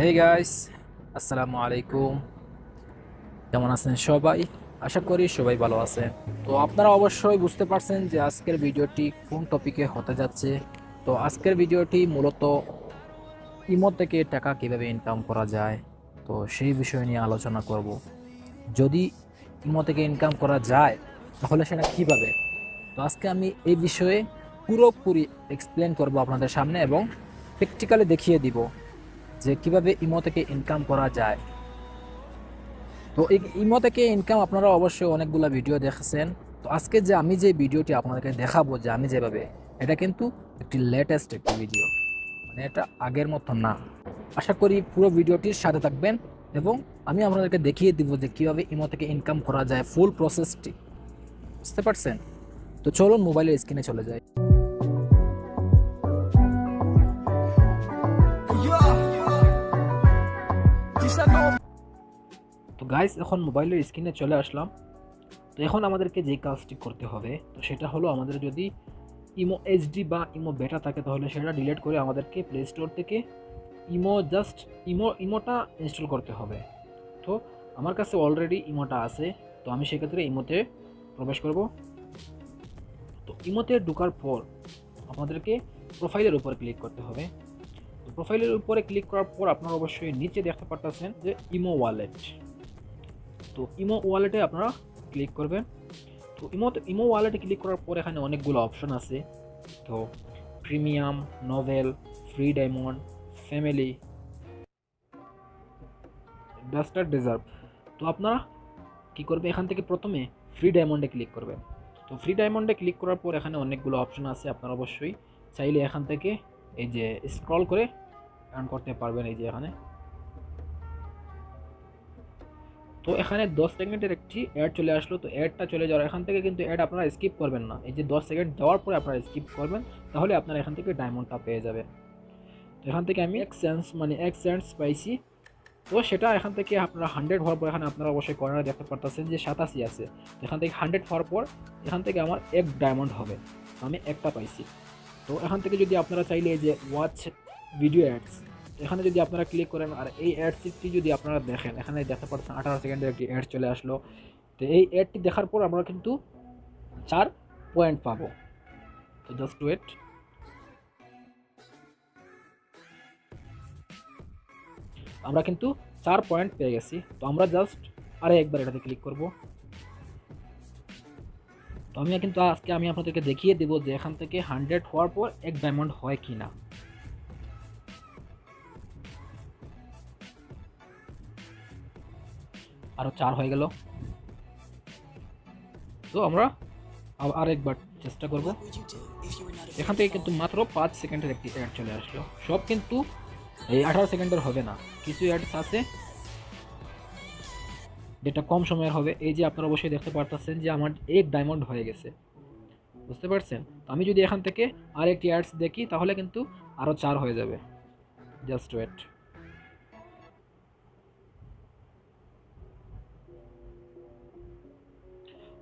Hey guys, আসসালামু আলাইকুম। কেমন আছেন সবাই? আশা করি সবাই ভালো আছে। তো আপনারা অবশ্যই বুঝতে পারছেন যে আজকের ভিডিওটি কোন টপিকে হতে যাচ্ছে। তো আজকের ভিডিওটি মূলত ইমো থেকে টাকা কিভাবে ইনকাম করা যায়, তো সেই বিষয় নিয়ে আলোচনা করব। যদি ইমো থেকে ইনকাম করা যায় তাহলে সেটা কিভাবে। তো আজকে আমি এই বিষয়ে পুরোপুরি এক্সপ্লেন করব আপনাদের সামনে এবং প্র্যাকটিক্যালি দেখিয়ে দিব যে কিভাবে ইমো থেকে ইনকাম করা যায়। তো এই ইমো থেকে ইনকাম আপনারা অবশ্যই অনেকগুলো ভিডিও দেখেছেন। তো আজকে যে আমি যে ভিডিওটি আপনাদেরকে দেখাবো, যে আমি যেভাবে, এটা কিন্তু একটি লেটেস্ট একটি ভিডিও, মানে এটা আগের মতো না। আশা করি পুরো ভিডিওটির সাথে থাকবেন এবং আমি আপনাদেরকে দেখিয়ে দিব যে কিভাবে ইমো থেকে ইনকাম করা যায়, ফুল প্রসেসটি। বুঝতে পারছেন? তো চলুন মোবাইলের স্ক্রিনে চলে যাই। তো গাইস, এখন মোবাইলের স্ক্রিনে চলে আসলাম। তো এখন আমাদেরকে যে কাজটি করতে হবে, তো সেটা হলো আমাদের যদি ইমো এইচডি বা ইমো বেটা থাকে তাহলে সেটা ডিলিট করে আমাদেরকে প্লে স্টোর থেকে ইমোটা ইনস্টল করতে হবে। তো আমার কাছে অলরেডি ইমোটা আছে, তো আমি সেক্ষেত্রে ইমোতে প্রবেশ করব। তো ইমোতে ঢোকার পর আমাদেরকে প্রোফাইলের উপর ক্লিক করতে হবে। তো প্রোফাইলের উপরে ক্লিক করার পর আপনারা অবশ্যই নিচে দেখতে পাচ্ছেন যে ইমো ওয়ালেট। তো ইমো ওয়ালেটে আপনারা ক্লিক করবেন। তো ইমো ওয়ালেটে ক্লিক করার পর এখানে অনেকগুলো অপশন আছে। তো premium, novel, free diamond, family, duster deserve. তো আপনারা কি করবে, এখান থেকে প্রথমে ফ্রি ডায়মন্ডে ক্লিক করবেন। তো ফ্রি ডায়মন্ডে ক্লিক করার পর এখানে অনেকগুলো অপশন আছে, আপনারা অবশ্যই চাইলে এখান থেকে এই যে স্ক্রল করে আর্ন করতে পারবেন। এই যে এখানে, তো এখানে 10 সেকেন্ডের একটি অ্যাড চলে আসলো। তো অ্যাডটা চলে যাওয়ার, এখান থেকে কিন্তু অ্যাড আপনারা স্কিপ করবেন না। এই যে 10 সেকেন্ড যাওয়ার পরে আপনারা স্কিপ করবেন, তাহলে আপনারা এখান থেকে ডায়মন্ডটা পেয়ে যাবে। তো এখান থেকে আমি এক সেন্টস পাইছি। তো সেটা এখান থেকে আপনারা 100 হওয়ার পর এখানে আপনারা অবশ্যই কর্নারে দেখতে পারতেছেন যে 87 আছে। তো এখান থেকে 100 হওয়ার পর এখান থেকে আমার 1 ডায়মন্ড হবে। তো আমি একটা পাইছি। তো এখান থেকে যদি আপনারা চাইলে এই যে ওয়াচ ভিডিও অ্যাডস, এখানে যদি আপনারা ক্লিক করেন আর এই অ্যাডসটি যদি আপনারা দেখেন, এখানে দেখতে পাচ্ছেন 18 সেকেন্ডের একটি অ্যাড চলে আসলো। তো এই অ্যাডটি দেখার পর আমরা কিন্তু 4 পয়েন্ট পাবো। তো জাস্ট ওয়েট। আমরা কিন্তু 4 পয়েন্ট পেয়ে গেছি। তো আমরা জাস্ট আরে একবার এটাতে ক্লিক করব। তো আমি আপনাদেরকে দেখিয়ে দেব যে এখান থেকে 100 হওয়ার পর 1 ডায়মন্ড হয় কি না। আরও 4 হয়ে গেল। তো আমরা আরেকবার চেষ্টা করব। এখান থেকে কিন্তু মাত্র 5 সেকেন্ডের একটি অ্যাড চলে আসলো। সব কিন্তু এই 18 সেকেন্ডের হবে না, কিছু অ্যাডস আছে যেটা কম সময়ের হবে। এই যে আপনারা অবশ্যই দেখতে পারতেছেন যে আমার 1 ডায়মন্ড হয়ে গেছে। বুঝতে পারছেন? তো আমি যদি এখান থেকে আরেকটি অ্যাডস দেখি তাহলে কিন্তু আরও 4 হয়ে যাবে। Just wait.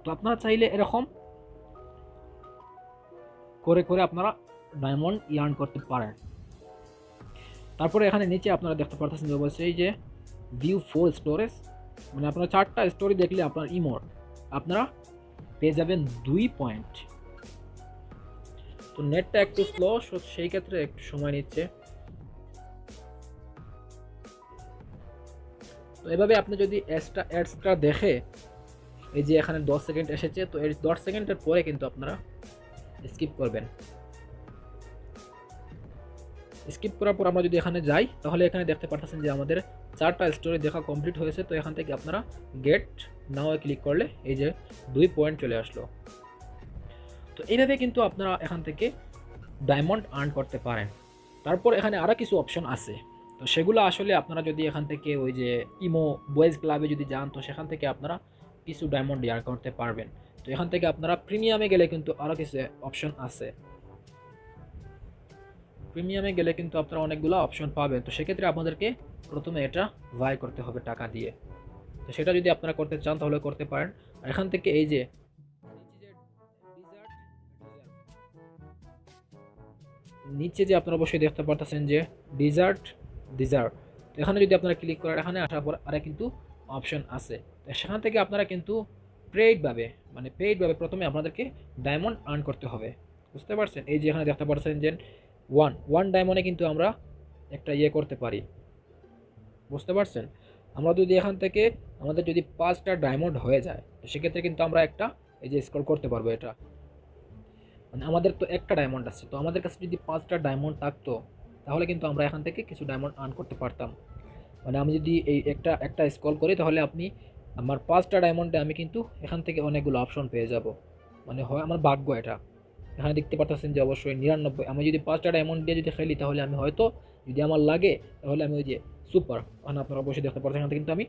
তো আপনারা চাইলে এরকম করে করে আপনারা ডায়মন্ড ইয়ার্ন করতে পারেন। তারপরে এখানে নিচে আপনারা দেখতে পারতেছেন যে অবশ্যই যে ভিউ 4 স্টোরেজ, মানে আপনারা 4টা স্টোরি দেখলে আপনার ইমোট আপনারা পেয়ে যাবেন 2 পয়েন্ট। তো নেটটা একটু স্লো, সেই ক্ষেত্রে একটু সময় নিচ্ছে। তো এভাবে আপনি যদি অ্যাডসটা দেখে, এই যে এখানে 10 সেকেন্ড এসেছে, তো এই 10 সেকেন্ডের পরে কিন্তু আপনারা স্কিপ করবেন। স্কিপ করার পর আমরা যদি এখানে যাই তাহলে এখানে দেখতে পাচ্ছেন যে আমাদের 4টা স্টোরি দেখা কমপ্লিট হয়েছে। তো এখান থেকে আপনারা গেট নাও ক্লিক করলে এই যে 2 পয়েন্ট চলে আসলো। তো এইভাবে কিন্তু আপনারা এখান থেকে ডায়মন্ড আর্ন করতে পারেন। তারপর এখানে আরও কিছু অপশন আছে। তো সেগুলো আসলে আপনারা যদি এখান থেকে ওই যে ইমো বয়েজ ক্লাবে যদি যান, তো সেখান থেকে আপনারা কিছু ডায়মন্ড ইয়ার করতে পারবেন। তো এখান থেকে আপনারা প্রিমিয়ামে গেলে কিন্তু আরও কিছু অপশন আছে। প্রিমিয়ামে গেলে কিন্তু আপনারা অনেকগুলো অপশন পাবেন। তো সেক্ষেত্রে আপনাদেরকে প্রথমে এটা বাই করতে হবে টাকা দিয়ে। তো সেটা যদি আপনারা করতে চান তাহলে করতে পারেন। আর এখান থেকে এই যে নিচে যে আপনারা অবশ্যই দেখতে পারতেছেন যে ডিজার্ট ডিজার্ট, তো এখানে যদি আপনারা ক্লিক করেন, এখানে আসার পর আরে কিন্তু অপশন আছে। তো সেখান থেকে আপনারা কিন্তু পেইডভাবে প্রথমে আপনাদেরকে ডায়মন্ড আর্ন করতে হবে, বুঝতে পারছেন? এই যে এখানে দেখতে পাচ্ছেন যে ওয়ান ডায়মন্ডে কিন্তু আমরা একটা করতে পারি, বুঝতে পারছেন? আমরা যদি এখান থেকে আমাদের যদি 5টা ডায়মন্ড হয়ে যায়, তো সেক্ষেত্রে কিন্তু আমরা একটা এই যে স্কোর করতে পারবো। এটা মানে আমাদের তো একটা ডায়মন্ড আছে, তো আমাদের কাছে যদি 5টা ডায়মন্ড থাকতো তাহলে কিন্তু আমরা এখান থেকে কিছু ডায়মন্ড আর্ন করতে পারতাম। মানে আমি যদি এই একটা স্ক্রল করি তাহলে আপনি আমার 5টা ডায়মন্ডে আমি কিন্তু এখান থেকে অনেকগুলো অপশন পেয়ে যাব। মানে হয় আমার ভাগ্য এটা। এখানে দেখতে পাচ্ছেন যে অবশ্যই 99, আমি যদি 5টা ডায়মন্ড দিয়ে যদি খেলি তাহলে আমি হয়তো যদি আমার লাগে তাহলে আমি ওই যে সুপার, মানে আপনারা অবশ্যই দেখতে পাচ্ছেন এখান থেকে কিন্তু আমি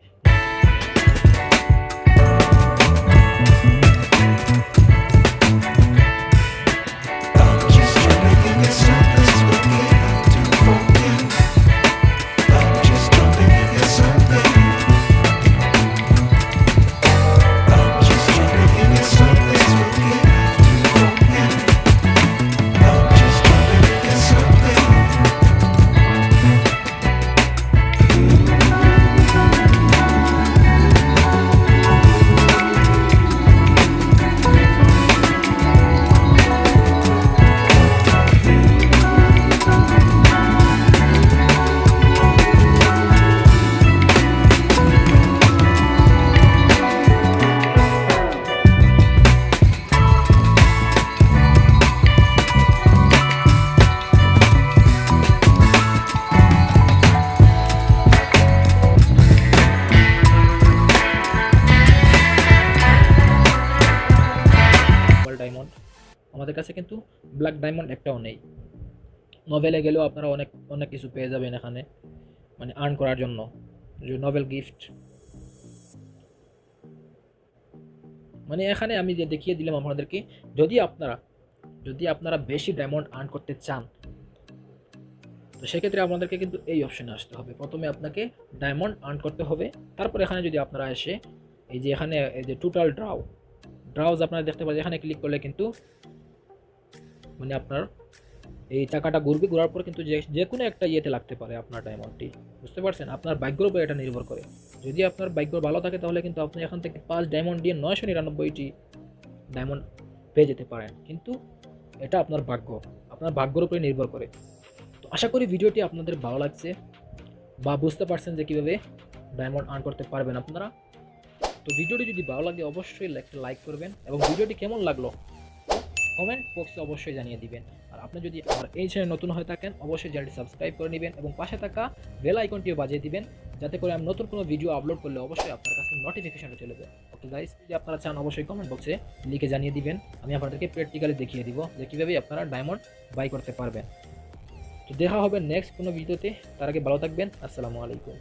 ডায়মন্ড। আমাদের কাছে কিন্তু ব্ল্যাক ডায়মন্ড একটাও নেই। নভেলে গেলেও আপনারা অনেক অনেক কিছু পেয়ে যাবেন এখানে, মানে আর্ন করার জন্য যে নভেল গিফট। মানে এখানে আমি যে দেখিয়ে দিলাম আপনাদেরকে, যদি আপনারা বেশি ডায়মন্ড আর্ন করতে চান তো সেক্ষেত্রে আপনাদেরকে কিন্তু এই অপশনে আসতে হবে। প্রথমে আপনাকে ডায়মন্ড আর্ন করতে হবে, তারপর এখানে যদি আপনারা এসে এই যে এখানে এই যে টোটাল ড্রাউজ আপনারা দেখতে পাচ্ছেন, এখানে ক্লিক করলে কিন্তু মানে আপনার এই চাকাটা ঘুরবে, ঘোরার পর কিন্তু যে কোনো একটা লাগতে পারে আপনার ডায়মন্ডটি, বুঝতে পারছেন? আপনার ভাগ্যের উপর এটা নির্ভর করে। যদি আপনার ভাগ্য ভালো থাকে তাহলে কিন্তু আপনি এখান থেকে 5 ডায়মন্ড দিয়ে 999টি ডায়মন্ড পেয়ে যেতে পারেন, কিন্তু এটা আপনার ভাগ্যের উপরে নির্ভর করে। তো আশা করি ভিডিওটি আপনাদের ভালো লাগছে বা বুঝতে পারছেন যে কীভাবে ডায়মন্ড আর্ন করতে পারবেন আপনারা। তো ভিডিওটি যদি ভালো লাগে অবশ্যই একটা লাইক করবেন, এবং ভিডিওটি কেমন লাগলো কমেন্ট বক্সে অবশ্যই জানিয়ে দিবেন। আর আপনি যদি আমার এই চ্যানেলে নতুন হয়ে থাকেন অবশ্যই চ্যানেলটি সাবস্ক্রাইব করে নেবেন এবং পাশে থাকা বেল আইকনটিও বাজিয়ে দিবেন, যাতে করে আমি নতুন কোনো ভিডিও আপলোড করলে অবশ্যই আপনার কাছে নোটিফিকেশনটা চলে যায়। ওকে গাইস, যদি আপনারা চান অবশ্যই কমেন্ট বক্সে লিখে জানিয়ে দিবেন, আমি আপনাদেরকে প্র্যাকটিক্যালি দেখিয়ে দিব যে কীভাবে আপনারা ডায়মন্ড বাই করতে পারবেন। তো দেখা হবে নেক্সট কোনো ভিডিওতে, তার আগে ভালো থাকবেন। আসসালামু আলাইকুম।